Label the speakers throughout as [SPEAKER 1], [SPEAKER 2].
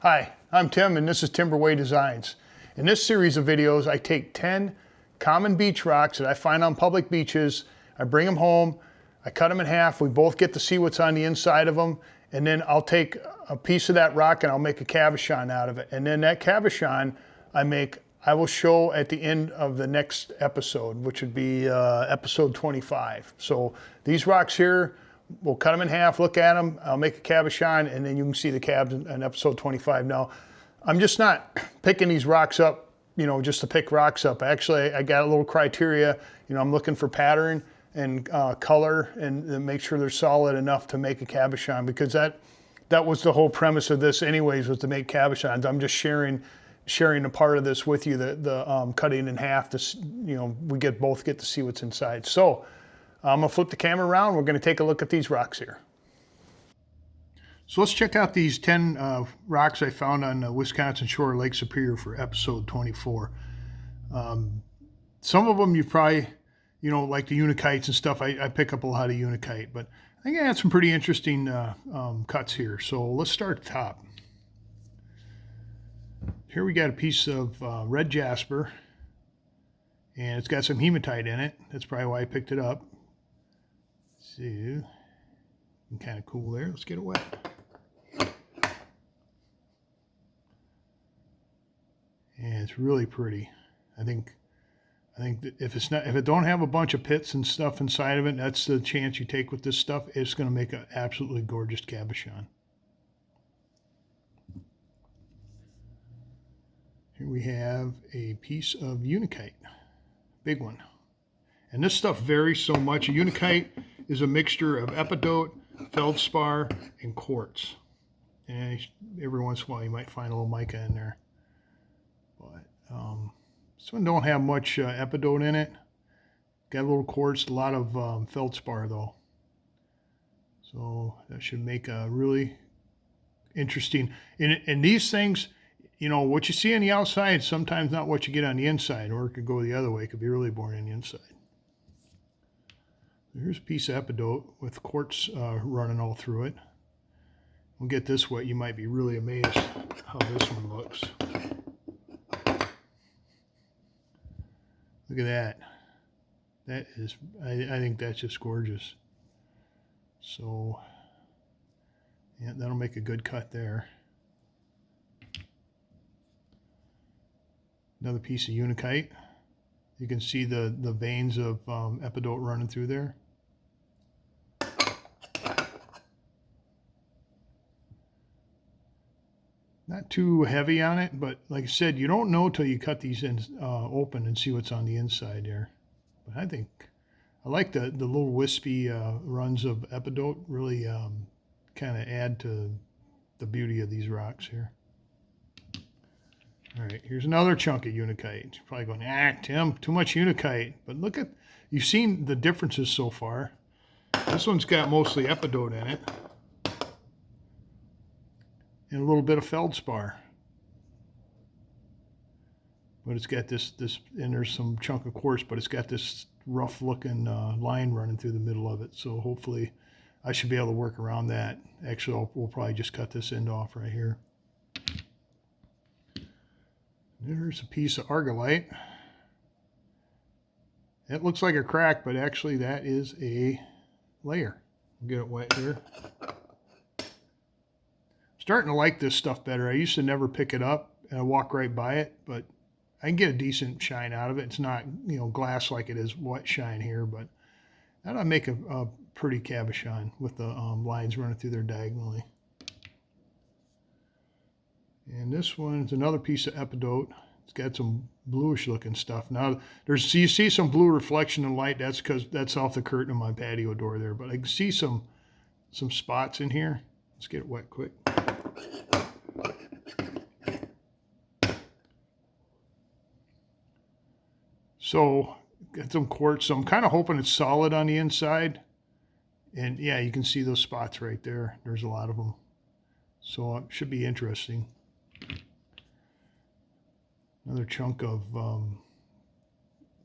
[SPEAKER 1] Hi, I'm Tim and this is Timberway Designs. In this series of videos, I take 10 common beach rocks that I find on public beaches, I bring them home, I cut them in half, we both get to see what's on the inside of them, and then I'll take a piece of that rock and I'll make a cabochon out of it. And then that cabochon I will show at the end of the next episode, which would be episode 25. So these rocks here, we'll cut them in half, look at them, I'll make a cabochon, and then you can see the cabs in episode 25. Now, I'm just not picking these rocks up, just to pick rocks up. Actually, I got a little criteria. I'm looking for pattern and color and make sure they're solid enough to make a cabochon, because that was the whole premise of this anyways, was to make cabochons. I'm just sharing a part of this with you, the cutting in half, we both get to see what's inside. So I'm gonna flip the camera around. We're gonna take a look at these rocks here. So let's check out these 10 rocks I found on the Wisconsin shore of Lake Superior for episode 24. Some of them you probably, like the unikites and stuff, I pick up a lot of unikite, but I think I had some pretty interesting cuts here. So let's start at the top. Here we got a piece of red jasper, and it's got some hematite in it. That's probably why I picked it up. See, kind of cool there. Let's get it wet. And it's really pretty. I think that if it don't have a bunch of pits and stuff inside of it, that's the chance you take with this stuff. It's going to make an absolutely gorgeous cabochon. Here we have a piece of unikite, big one. And this stuff varies so much. A unikite is a mixture of epidote, feldspar, and quartz. And every once in a while you might find a little mica in there. But this one don't have much epidote in it. Got a little quartz, a lot of feldspar though. So that should make a really interesting. And these things, what you see on the outside is sometimes not what you get on the inside, or it could go the other way. It could be really boring on the inside. Here's a piece of epidote with quartz running all through it. We'll get this wet. You might be really amazed how this one looks. Look at that. That is, I think that's just gorgeous. So, yeah, that'll make a good cut there. Another piece of unikite. You can see the veins of epidote running through there. Not too heavy on it, but like I said, you don't know till you cut these in, open and see what's on the inside there. But I like the little wispy runs of epidote. Really kind of add to the beauty of these rocks here. All right, here's another chunk of unikite. You're probably going, Tim, too much unikite. But look at, you've seen the differences so far. This one's got mostly epidote in it. And a little bit of feldspar. But it's got this, and there's some chunk of quartz, but it's got this rough looking line running through the middle of it. So hopefully I should be able to work around that. Actually, we'll probably just cut this end off right here. There's a piece of argillite. It looks like a crack, but actually that is a layer. We'll get it wet here. Starting to like this stuff better. I used to never pick it up and I walk right by it, but I can get a decent shine out of it. It's not, glass like it is wet shine here, but that'll make a pretty cabochon with the lines running through there diagonally. And this one is another piece of epidote. It's got some bluish looking stuff. Now you see some blue reflection in light. That's because that's off the curtain of my patio door there. But I can see some spots in here. Let's get it wet quick. So got some quartz. So I'm kind of hoping it's solid on the inside. And yeah, you can see those spots right there. There's a lot of them. So it should be interesting. Another chunk of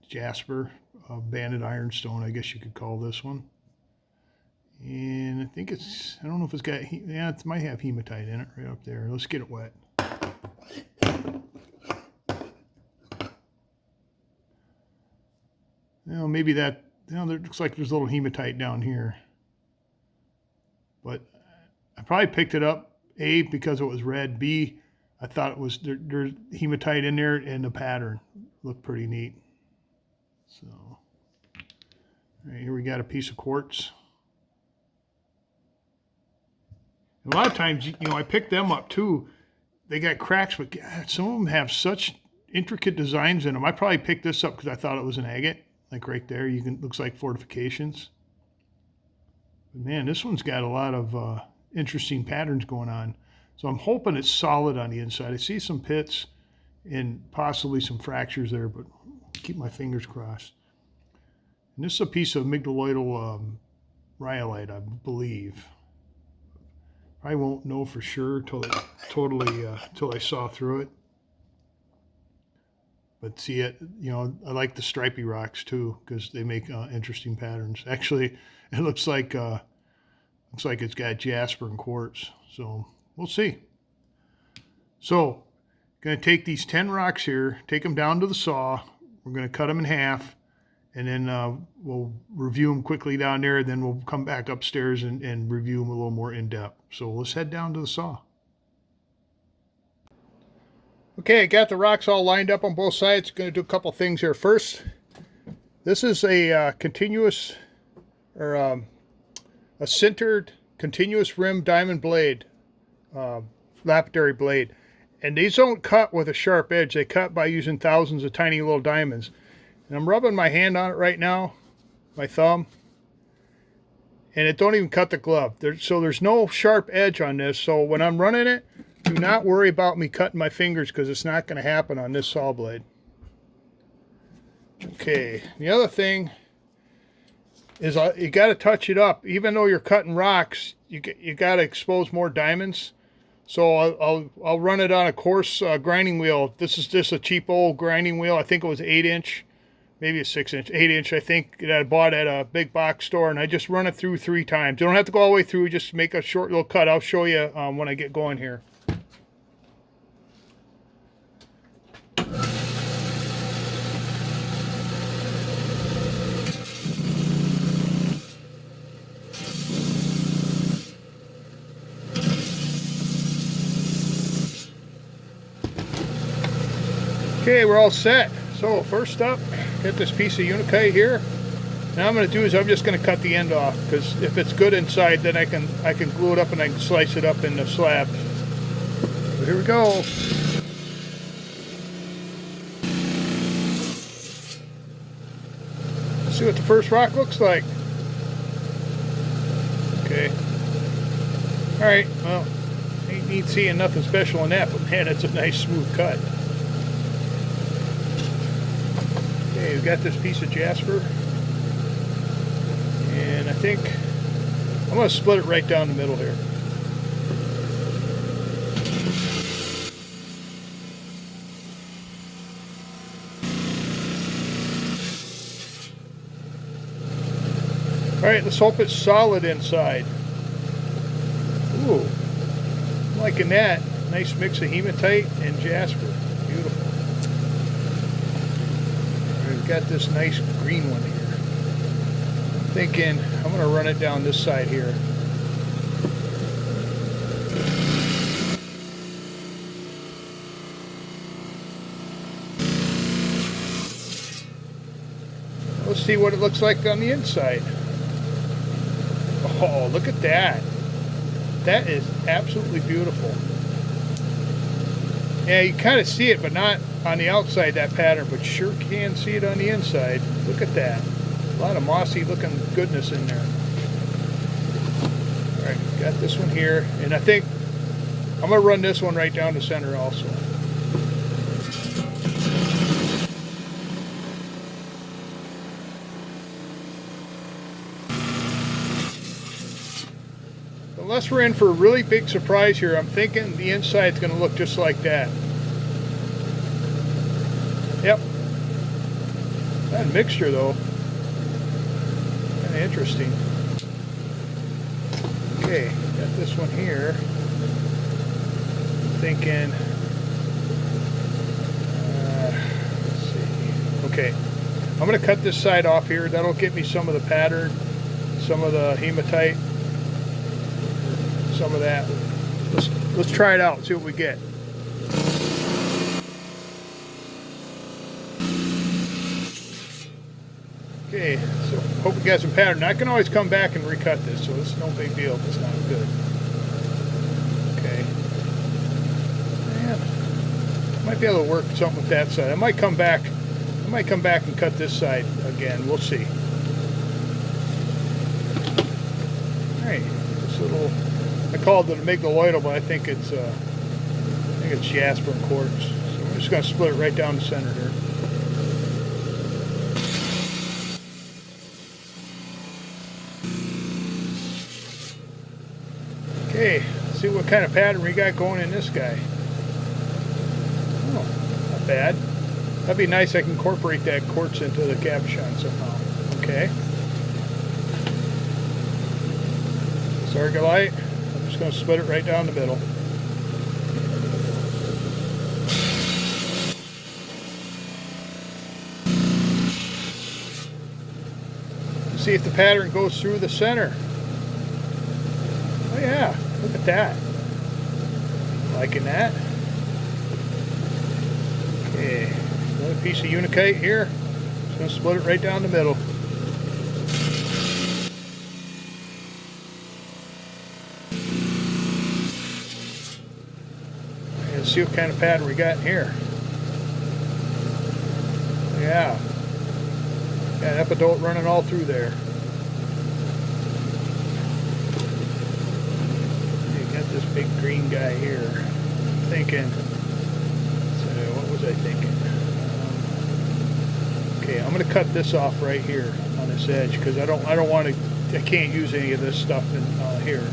[SPEAKER 1] jasper, banded ironstone, I guess you could call this one. And I think it's, I don't know if it's got, yeah, it might have hematite in it right up there. Let's get it wet. Well, maybe that, there looks like there's a little hematite down here. But I probably picked it up, A, because it was red, B, I thought it was, there's hematite in there, and the pattern looked pretty neat. So, all right, here we got a piece of quartz. A lot of times, I pick them up too. They got cracks, but God, some of them have such intricate designs in them. I probably picked this up because I thought it was an agate. Like right there, looks like fortifications. But man, this one's got a lot of interesting patterns going on. So I'm hoping it's solid on the inside. I see some pits and possibly some fractures there, but keep my fingers crossed. And this is a piece of amygdaloidal rhyolite, I believe. I won't know for sure till I saw through it. But see it, I like the stripy rocks too because they make interesting patterns. Actually, it looks like it's got jasper and quartz. So we'll see. So, going to take these 10 rocks here, take them down to the saw. We're going to cut them in half, and then we'll review them quickly down there. Then we'll come back upstairs and review them a little more in depth. So let's head down to the saw. Okay, I got the rocks all lined up on both sides. Going to do a couple things here. First, this is a continuous, or a sintered continuous rim diamond blade, lapidary blade. And these don't cut with a sharp edge. They cut by using thousands of tiny little diamonds. And I'm rubbing my hand on it right now, my thumb. And it don't even cut the glove. So there's no sharp edge on this. So when I'm running it, do not worry about me cutting my fingers because it's not going to happen on this saw blade. Okay, the other thing is you got to touch it up. Even though you're cutting rocks, you got to expose more diamonds. So I'll run it on a coarse grinding wheel. This is just a cheap old grinding wheel. I think it was 8-inch, maybe a 6-inch, 8-inch. I think that I bought at a big box store, and I just run it through 3 times. You don't have to go all the way through. Just make a short little cut. I'll show you when I get going here. Okay, we're all set. So first up, get this piece of unikite here. Now I'm going to do is I'm just going to cut the end off because if it's good inside, then I can glue it up and I can slice it up into slabs. So here we go. Let's see what the first rock looks like. Okay. All right. Well, ain't seeing nothing special in that, but man, it's a nice smooth cut. Okay, we've got this piece of jasper, and I think I'm going to split it right down the middle here. Alright, let's hope it's solid inside. Ooh, I'm liking that. Nice mix of hematite and jasper. Beautiful. Got this nice green one here. I'm thinking I'm going to run it down this side here. Let's see what it looks like on the inside. Oh, look at that. That is absolutely beautiful. Yeah, you kind of see it, but not on the outside, that pattern, but sure can see it on the inside. Look at that. A lot of mossy looking goodness in there. All right, got this one here, and I think I'm going to run this one right down the center also. Unless we're in for a really big surprise here, I'm thinking the inside's going to look just like that. Yep. That mixture, though, kind of interesting. Okay, got this one here. I'm thinking Okay, I'm going to cut this side off here. That'll get me some of the pattern, some of the hematite, some of that. Let's try it out, see what we get. Okay, so hope we got some pattern. I can always come back and recut this, so it's no big deal if it's not good. Okay. Man, might be able to work something with that side. I might come back and cut this side again. We'll see. Alright, this little, I called it a migdaloidal, but I think it's jasper and quartz. So we're just going to split it right down the center here. Okay, let's see what kind of pattern we got going in this guy. Oh, not bad. That'd be nice. I can incorporate that quartz into the cabochon somehow. Okay. Sargolite. I'm just going to split it right down the middle. See if the pattern goes through the center. Oh yeah, look at that. Liking that. Okay, another piece of unikite here. Just going to split it right down the middle. And see what kind of pattern we got in here. Yeah. Got epidote running all through there. This big green guy here. Thinking, so what was I thinking? Okay, I'm going to cut this off right here on this edge because I don't want to. I can't use any of this stuff in here.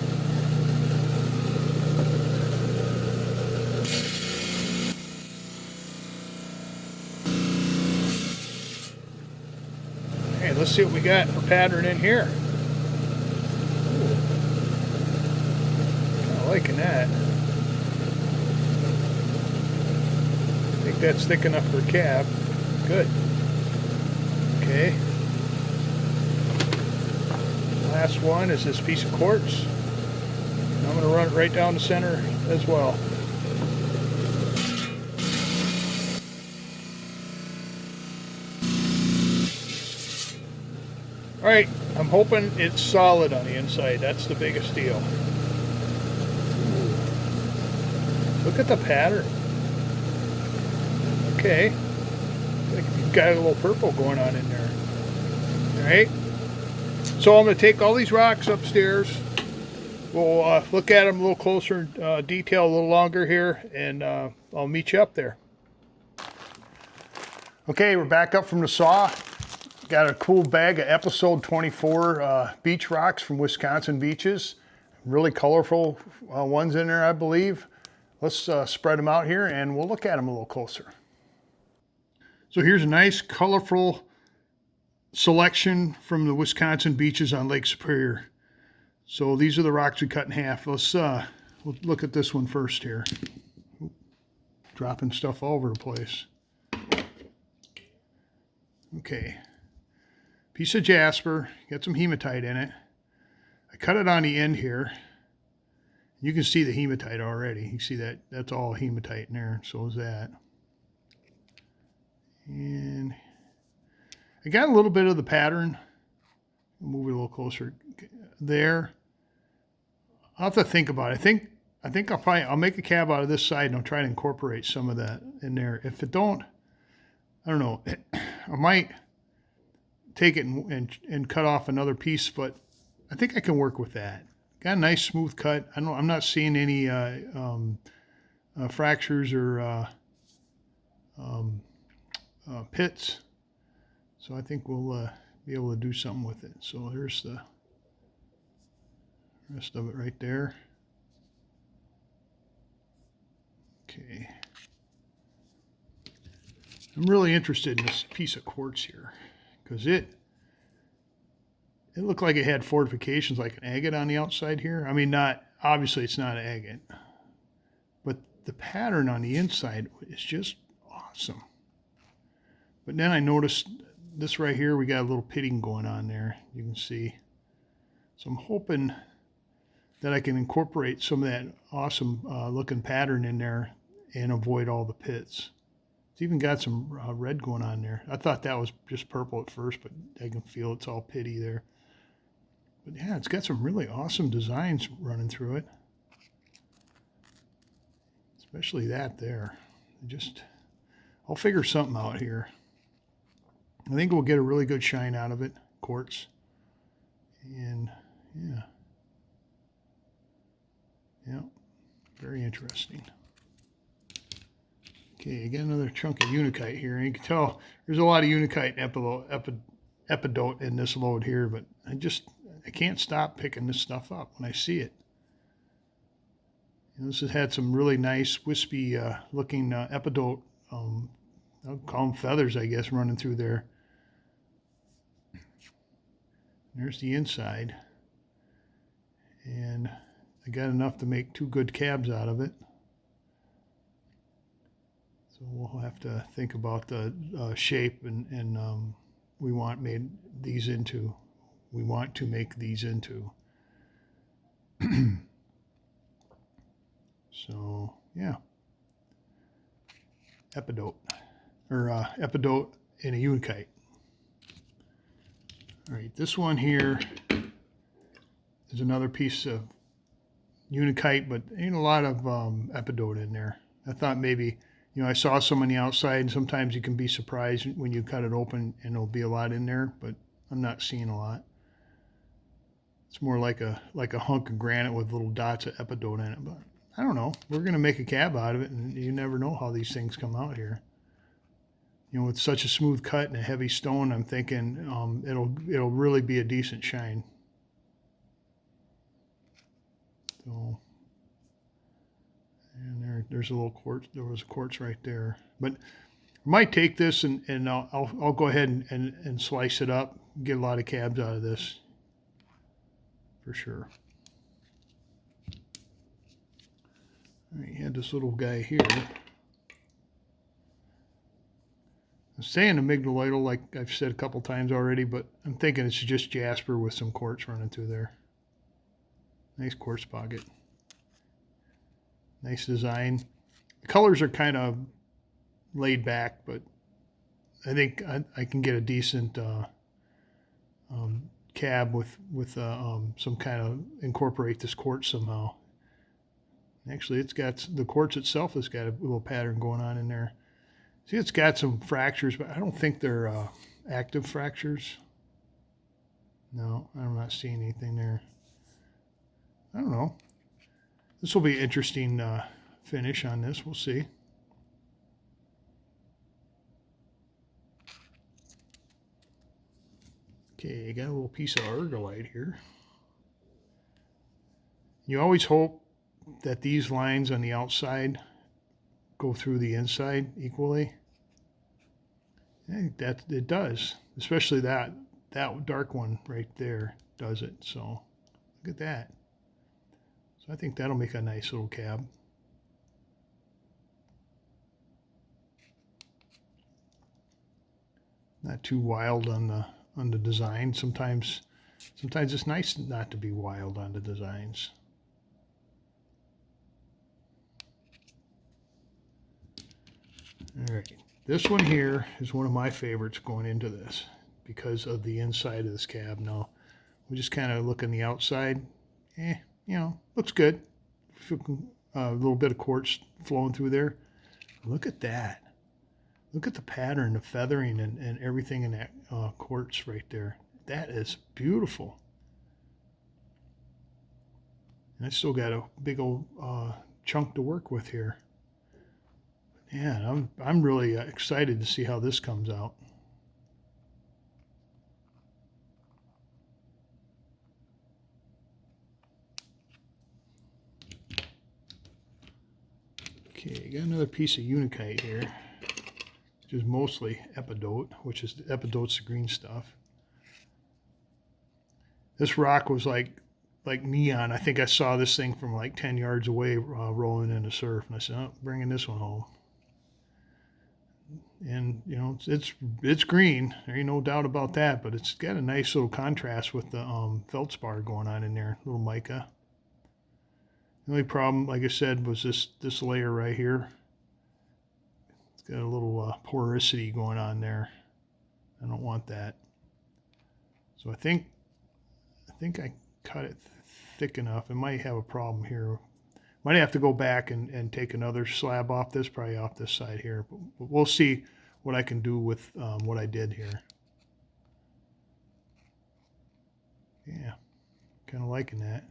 [SPEAKER 1] Okay, let's see what we got for pattern in here. Liking that. I think that's thick enough for a cab. Good. Okay. Last one is this piece of quartz. And I'm going to run it right down the center as well. Alright, I'm hoping it's solid on the inside. That's the biggest deal. Look at the pattern. Okay. Got a little purple going on in there. Alright. So I'm going to take all these rocks upstairs. We'll look at them a little closer, detail a little longer here, and I'll meet you up there. Okay, we're back up from the saw. Got a cool bag of Ep24 beach rocks from Wisconsin beaches. Really colorful ones in there, I believe. Let's spread them out here and we'll look at them a little closer. So here's a nice colorful selection from the Wisconsin beaches on Lake Superior. So these are the rocks we cut in half. Let's we'll look at this one first here. Dropping stuff all over the place. Okay. Piece of jasper, got some hematite in it. I cut it on the end here. You can see the hematite already. You see that that's all hematite in there, so is that. And I got a little bit of the pattern. Move it a little closer there. I'll have to think about it. I think I'll make a cab out of this side and I'll try to incorporate some of that in there. If it don't, I don't know. I might take it and cut off another piece, but I think I can work with that. Got a nice smooth cut. I'm not seeing any fractures or pits, so I think we'll be able to do something with it. So there's the rest of it right there. Okay. I'm really interested in this piece of quartz here because it looked like it had fortifications like an agate on the outside here. I mean, obviously it's not an agate, but the pattern on the inside is just awesome. But then I noticed this right here, we got a little pitting going on there, you can see. So I'm hoping that I can incorporate some of that awesome looking pattern in there and avoid all the pits. It's even got some red going on there. I thought that was just purple at first, but I can feel it's all pitty there. But yeah, it's got some really awesome designs running through it. Especially that there. I'll figure something out here. I think we'll get a really good shine out of it, quartz. And yeah. Yeah, very interesting. Okay, I got another chunk of unakite here. And you can tell there's a lot of unakite and epidote in this load here, but I can't stop picking this stuff up when I see it. And this has had some really nice wispy looking epidote, I'll call them feathers, I guess, running through there. There's the inside. And I got enough to make 2 good cabs out of it. So we'll have to think about the shape and we want to make these into. So yeah, epidote and a unakite. All right, this one here is another piece of unakite, but ain't a lot of epidote in there. I thought maybe, I saw some on the outside, and sometimes you can be surprised when you cut it open and there'll be a lot in there, but I'm not seeing a lot. It's more like a hunk of granite with little dots of epidote in it, but I don't know. We're going to make a cab out of it, and you never know how these things come out here. With such a smooth cut and a heavy stone, I'm thinking it'll really be a decent shine. So, and there's a little quartz. There was a quartz right there. But I might take this and I'll go ahead and slice it up, get a lot of cabs out of this, for sure. All right, you had this little guy here. I'm saying amygdaloidal, like I've said a couple times already, but I'm thinking it's just jasper with some quartz running through there. Nice quartz pocket. Nice design. The colors are kind of laid back, but I think I can get a decent cab with some kind of incorporate this quartz somehow. Actually, it's got the quartz itself has got a little pattern going on in there. See, it's got some fractures, but I don't think they're active fractures. No, I'm not seeing anything there. I don't know. This will be an interesting finish on this. We'll see. Okay, got a little piece of argillite here. You always hope that these lines on the outside go through the inside equally. I think that it does, especially that dark one right there does it. So look at that. So I think that'll make a nice little cab. Not too wild on the design. Sometimes it's nice not to be wild on the designs. All right, this one here is one of my favorites going into this because of the inside of this cab. Now, we just kind of look on the outside. Looks good. A little bit of quartz flowing through there. Look at that. Look at the pattern, the feathering, and everything in that quartz right there. That is beautiful. And I still got a big old chunk to work with here. Yeah, I'm really excited to see how this comes out. Okay, got another piece of unakite here, which is mostly epidote, which is epidote's the green stuff. This rock was like neon. I think I saw this thing from like 10 yards away rolling in the surf, and I said, "Oh, bringing this one home." And you know, it's green. There ain't no doubt about that. But it's got a nice little contrast with the feldspar going on in there. Little mica. The only problem, like I said, was this layer right here. It's got a little porosity going on there. I don't want that. So I think I cut it thick enough. It might have a problem here. Might have to go back and take another slab off this, probably off this side here. But we'll see what I can do with what I did here. Yeah, kind of liking that.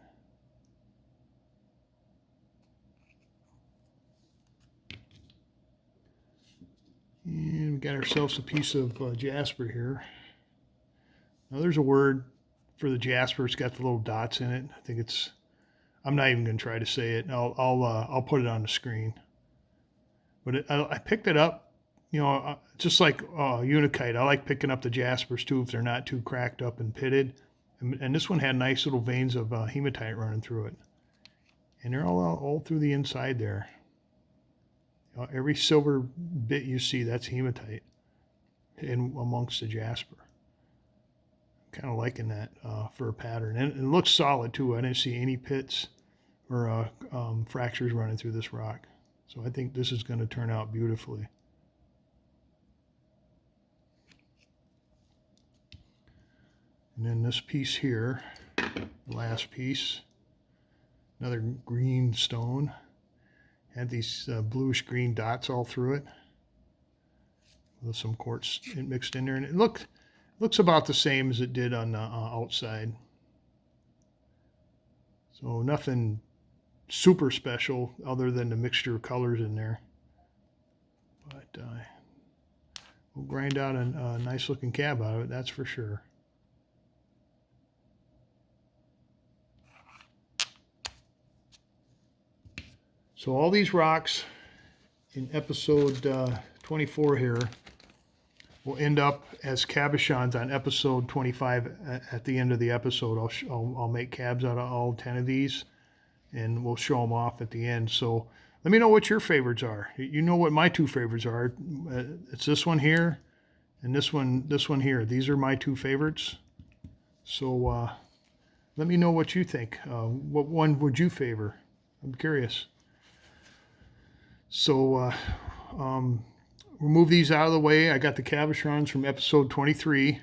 [SPEAKER 1] And we got ourselves a piece of jasper here. Now there's a word for the jasper. It's got the little dots in it. I think it's, I'm not even going to try to say it. I'll put it on the screen. But I picked it up, you know, just like unakite. I like picking up the jaspers too if they're not too cracked up and pitted. And this one had nice little veins of hematite running through it. And they're all through the inside there. You know, every silver bit you see, that's hematite in amongst the jasper. Kind of liking that for a pattern. And it looks solid too. I didn't see any pits or fractures running through this rock. So I think this is going to turn out beautifully. And then this piece here, the last piece, another green stone. Had these bluish green dots all through it with some quartz mixed in there. And it looks about the same as it did on the outside. So nothing super special other than the mixture of colors in there. But we'll grind out a nice looking cab out of it, that's for sure. So all these rocks in episode 24 here will end up as cabochons on episode 25 at the end of the episode. I'll make cabs out of all 10 of these, and we'll show them off at the end. So let me know what your favorites are. You know what my two favorites are. It's this one here and this one here. These are my two favorites. So let me know what you think. What one would you favor? I'm curious. So we'll move these out of the way. I got the cabochons from episode 23,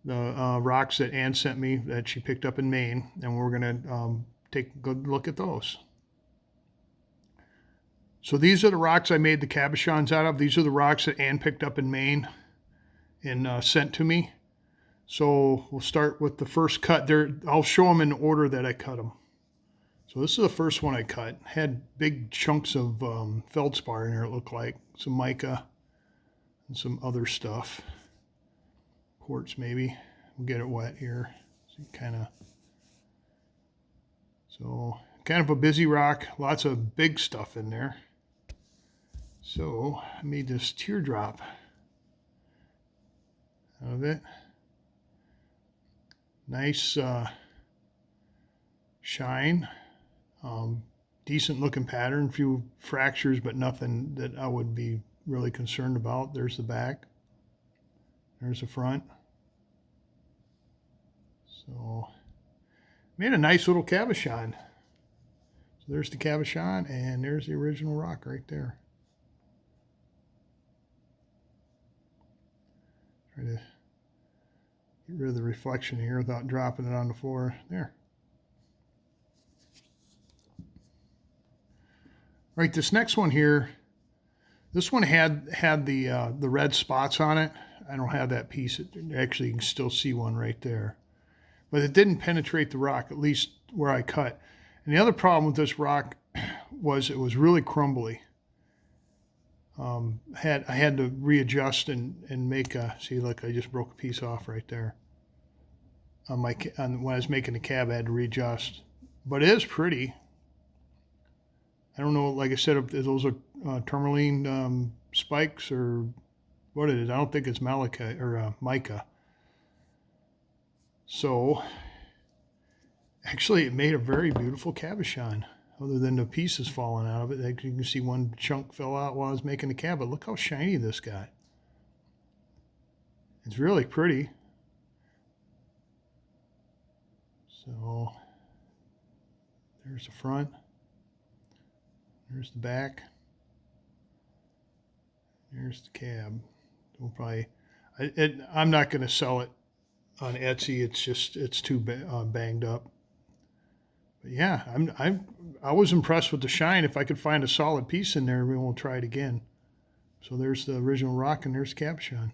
[SPEAKER 1] the rocks that Ann sent me that she picked up in Maine, and we're going to take a good look at those. So these are the rocks I made the cabochons out of. These are the rocks that Ann picked up in Maine and sent to me. So we'll start with the first cut. I'll show them in the order that I cut them. So this is the first one I cut. Had big chunks of feldspar in there, it looked like. Some mica and some other stuff. Quartz maybe. We'll get it wet here. So kind of a busy rock. Lots of big stuff in there. So I made this teardrop out of it. Nice shine. Decent looking pattern, few fractures, but nothing that I would be really concerned about. There's the back. There's the front. So made a nice little cabochon. So there's the cabochon, and there's the original rock right there. Try to get rid of the reflection here without dropping it on the floor. There. Right, this next one here, this one had the red spots on it. I don't have that piece. Actually, you can still see one right there. But it didn't penetrate the rock, at least where I cut. And the other problem with this rock was it was really crumbly. I had to readjust and make a, see, look, I just broke a piece off right there. When I was making the cab, I had to readjust. But it is pretty. I don't know, like I said, if those are tourmaline spikes or what it is. I don't think it's malachite or mica. So, actually, it made a very beautiful cabochon. Other than the pieces falling out of it, like you can see one chunk fell out while I was making the cab. But look how shiny this got. It's really pretty. So there's the front. There's the back. There's the cab. We'll probably, I'm not going to sell it on Etsy. It's too banged up. But yeah, I was impressed with the shine. If I could find a solid piece in there, we won't try it again. So there's the original rock, and there's the cabochon.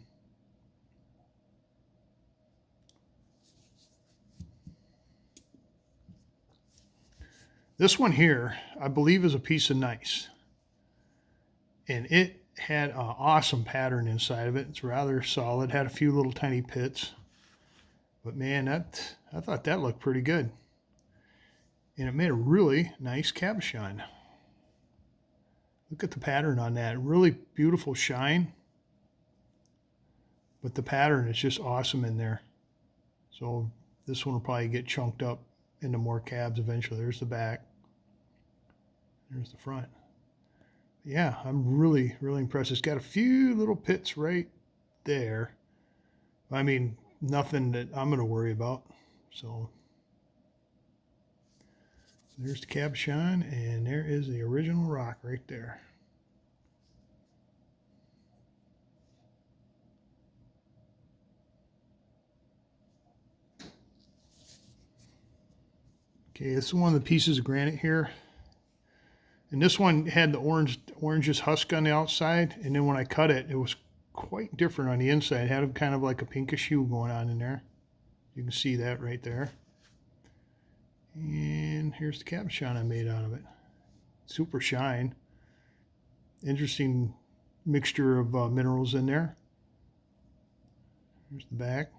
[SPEAKER 1] This one here, I believe, is a piece of gneiss. And it had an awesome pattern inside of it. It's rather solid, had a few little tiny pits. But man, I thought that looked pretty good. And it made a really nice cabochon. Look at the pattern on that. Really beautiful shine. But the pattern is just awesome in there. So this one will probably get chunked up into more cabs eventually. There's the back. There's the front. Yeah, I'm really, really impressed. It's got a few little pits right there. I mean, nothing that I'm going to worry about. So there's the cabochon, and there is the original rock right there. Okay, this is one of the pieces of granite here. And this one had the orangish husk on the outside, and then when I cut it, it was quite different on the inside. It had kind of like a pinkish hue going on in there. You can see that right there. And here's the cabochon I made out of it. Super shine. Interesting mixture of minerals in there. Here's the back.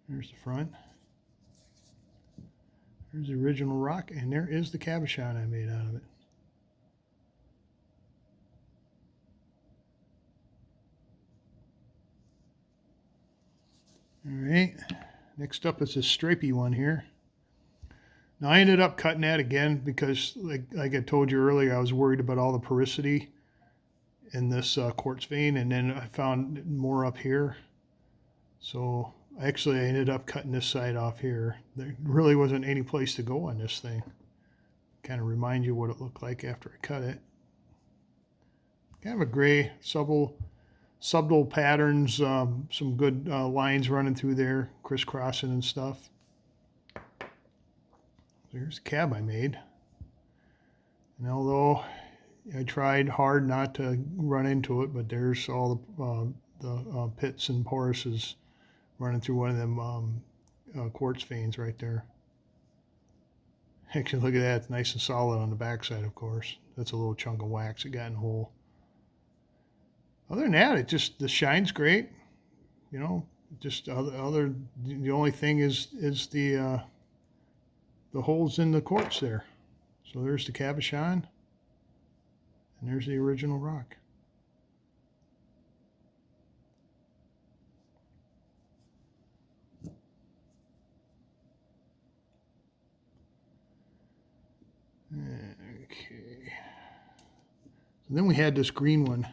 [SPEAKER 1] There's the front. There's the original rock, and there is the cabochon I made out of it. All right, next up is this stripy one here. Now I ended up cutting that again because, like I told you earlier, I was worried about all the porosity in this quartz vein, and then I found more up here. So actually, I ended up cutting this side off here. There really wasn't any place to go on this thing. Kind of remind you what it looked like after I cut it. Kind of a gray, subtle patterns, some good lines running through there, crisscrossing and stuff. There's the cab I made. And although I tried hard not to run into it, but there's all the pits and porises running through one of them quartz veins right there. Actually, look at that. It's nice and solid on the backside, of course. That's a little chunk of wax it got in the hole. Other than that, the shine's great. You know, just the only thing is the holes in the quartz there. So there's the cabochon, and there's the original rock. Okay. So then we had this green one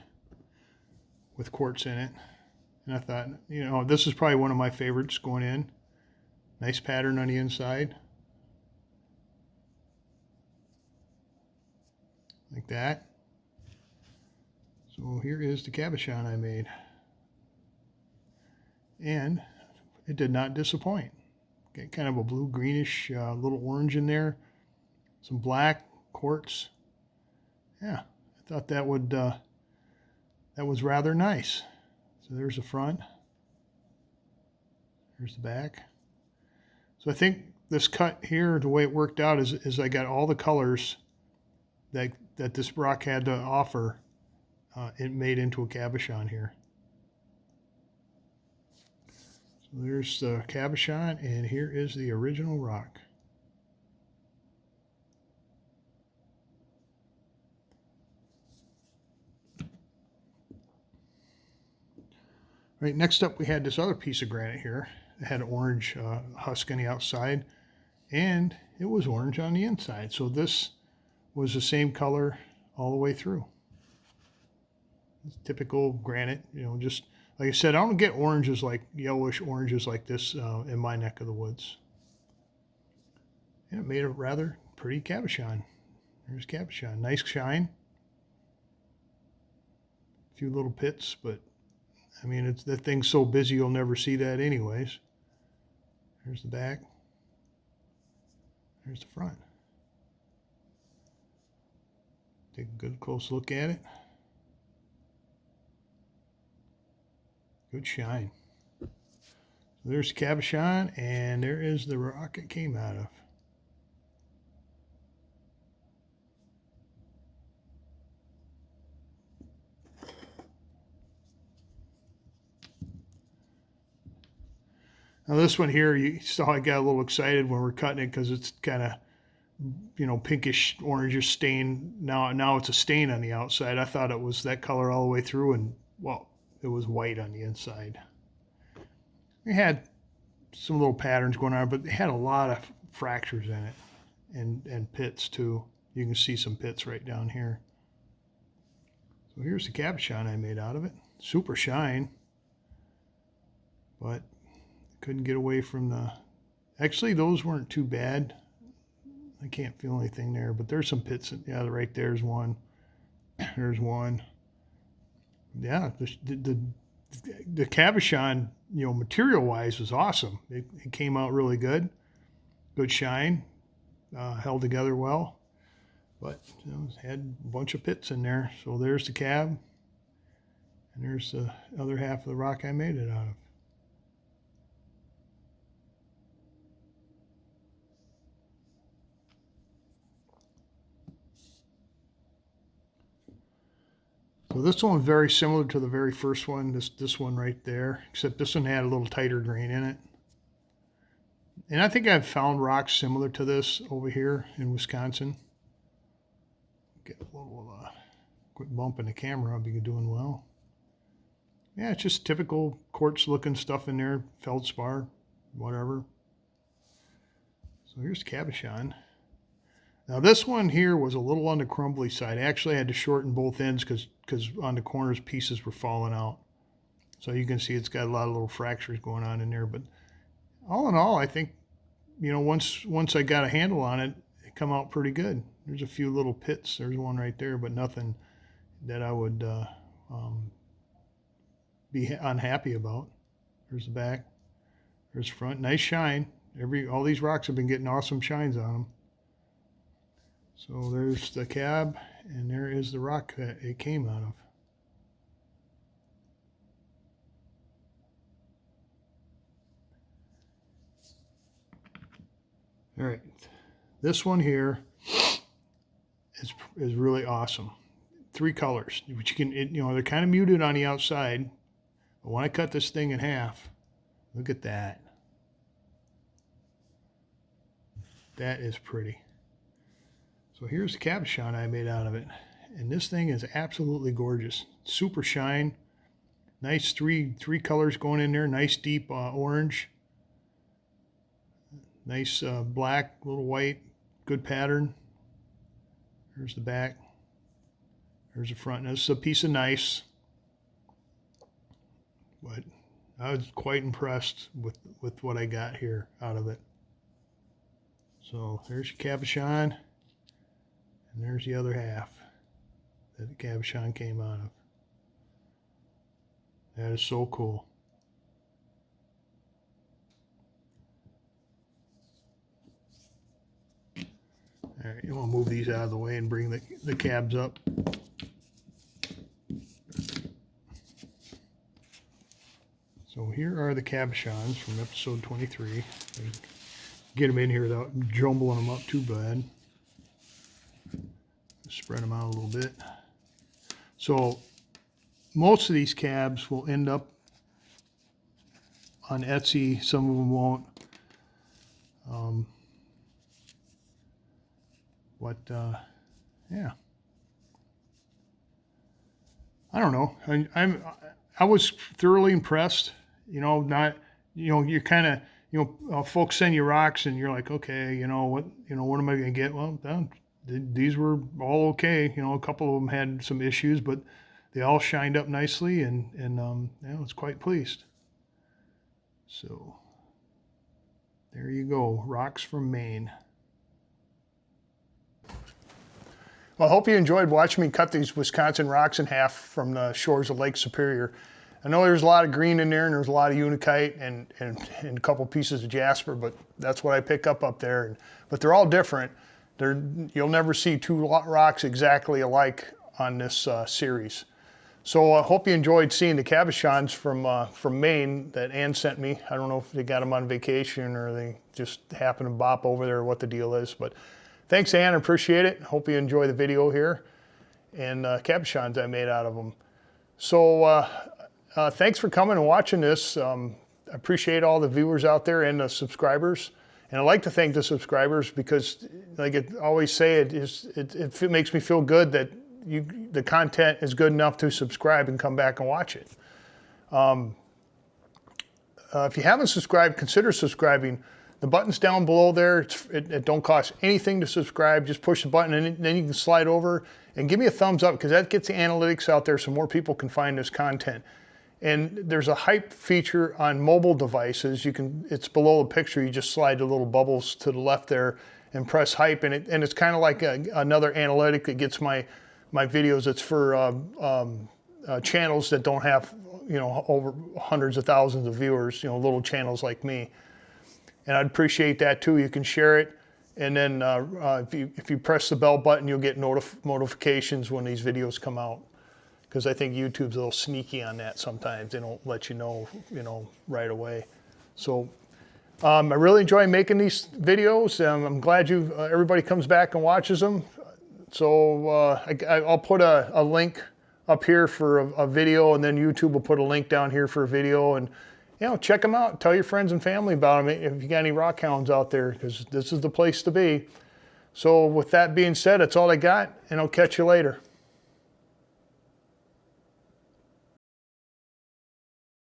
[SPEAKER 1] with quartz in it. And I thought, you know, this is probably one of my favorites going in. Nice pattern on the inside. Like that. So here is the cabochon I made. And it did not disappoint. Got kind of a blue-greenish little orange in there. Some black quartz. Yeah, I thought that was rather nice. So there's the front. There's the back. So I think this cut here, the way it worked out is I got all the colors that this rock had to offer. It made into a cabochon here. So there's the cabochon, and here is the original rock. Right, next up we had this other piece of granite here. It had an orange husk on the outside, and it was orange on the inside. So this was the same color all the way through. It's typical granite, you know, just Like I said, I don't get oranges like yellowish oranges like this in my neck of the woods. Yeah, it made a rather pretty cabochon. There's cabochon. Nice shine. A few little pits, but I mean, that thing's so busy you'll never see that anyways. There's the back. There's the front. Take a good close look at it. Good shine. So there's the cabochon, and there is the rock it came out of. Now this one here, you saw I got a little excited when we're cutting it because it's kind of, you know, pinkish orangish stain. Now it's a stain on the outside. I thought it was that color all the way through, and well, it was white on the inside. It had some little patterns going on, but it had a lot of fractures in it and pits too. You can see some pits right down here. So here's the cabochon I made out of it. Super shine, but couldn't get away from the... Actually, those weren't too bad. I can't feel anything there, but there's some pits. Yeah, right there's one. There's one. Yeah, the cabochon, you know, material-wise was awesome. It came out really good. Good shine. Held together well. But, you know, it had a bunch of pits in there. So there's the cab. And there's the other half of the rock I made it out of. So this one's very similar to the very first one, this one right there, except this one had a little tighter grain in it. And I think I've found rocks similar to this over here in Wisconsin. Get a little quick bump in the camera, I'll be doing well. Yeah, it's just typical quartz looking stuff in there, feldspar, whatever. So here's the cabochon. Now this one here was a little on the crumbly side. I actually had to shorten both ends because on the corners pieces were falling out. So you can see it's got a lot of little fractures going on in there. But all in all, I think, you know, once I got a handle on it, it come out pretty good. There's a few little pits. There's one right there, but nothing that I would be unhappy about. There's the back. There's the front. Nice shine. All these rocks have been getting awesome shines on them. So there's the cab, and there is the rock that it came out of. All right, this one here is really awesome. 3 colors, which you can, you know, they're kind of muted on the outside. But when I cut this thing in half, look at that. That is pretty. So here's the cabochon I made out of it. And this thing is absolutely gorgeous. Super shine. Nice three colors going in there. Nice deep orange. Nice black, little white. Good pattern. There's the back. There's the front. Now, this is a piece of nice. But I was quite impressed with what I got here out of it. So there's your cabochon. And there's the other half that the cabochon came out of. That is so cool. All right, you want to move these out of the way and bring the cabs up. So here are the cabochons from episode 23. Get them in here without jumbling them up too bad. Spread them out a little bit. So most of these cabs will end up on Etsy. Some of them won't. Yeah. I don't know. I was thoroughly impressed. You know, you're kind of, folks send you rocks and you're like, okay, what am I going to get? Well, these were all okay. A couple of them had some issues, but they all shined up nicely, and I was quite pleased. So there you go, rocks from Maine. Well, I hope you enjoyed watching me cut these Wisconsin rocks in half from the shores of Lake Superior. I know there's a lot of green in there, and there's a lot of unakite and a couple pieces of jasper, but that's what I pick up there. But they're all different. You'll never see two rocks exactly alike on this series. So I hope you enjoyed seeing the cabochons from Maine that Ann sent me. I don't know if they got them on vacation or they just happened to bop over there or what the deal is, but thanks, Ann, I appreciate it. Hope you enjoy the video here and cabochons I made out of them. So thanks for coming and watching this. I appreciate all the viewers out there and the subscribers. And I like to thank the subscribers because, like I always say, it makes me feel good that the content is good enough to subscribe and come back and watch it. If you haven't subscribed, consider subscribing. The button's down below there. It don't cost anything to subscribe. Just push the button and then you can slide over and give me a thumbs up because that gets the analytics out there so more people can find this content. And there's a hype feature on mobile devices. It's below the picture. You just slide the little bubbles to the left there and press hype, and it's kind of like another analytic that gets my videos. It's for channels that don't have over hundreds of thousands of viewers. Little channels like me. And I'd appreciate that too. You can share it, and then if you press the bell button, you'll get notifications when these videos come out. Because I think YouTube's a little sneaky on that sometimes. They don't let you know, right away. So I really enjoy making these videos. I'm glad everybody comes back and watches them. So I'll put a link up here for a video, and then YouTube will put a link down here for a video. And check them out. Tell your friends and family about them if you got any rockhounds out there, because this is the place to be. So with that being said, that's all I got, and I'll catch you later.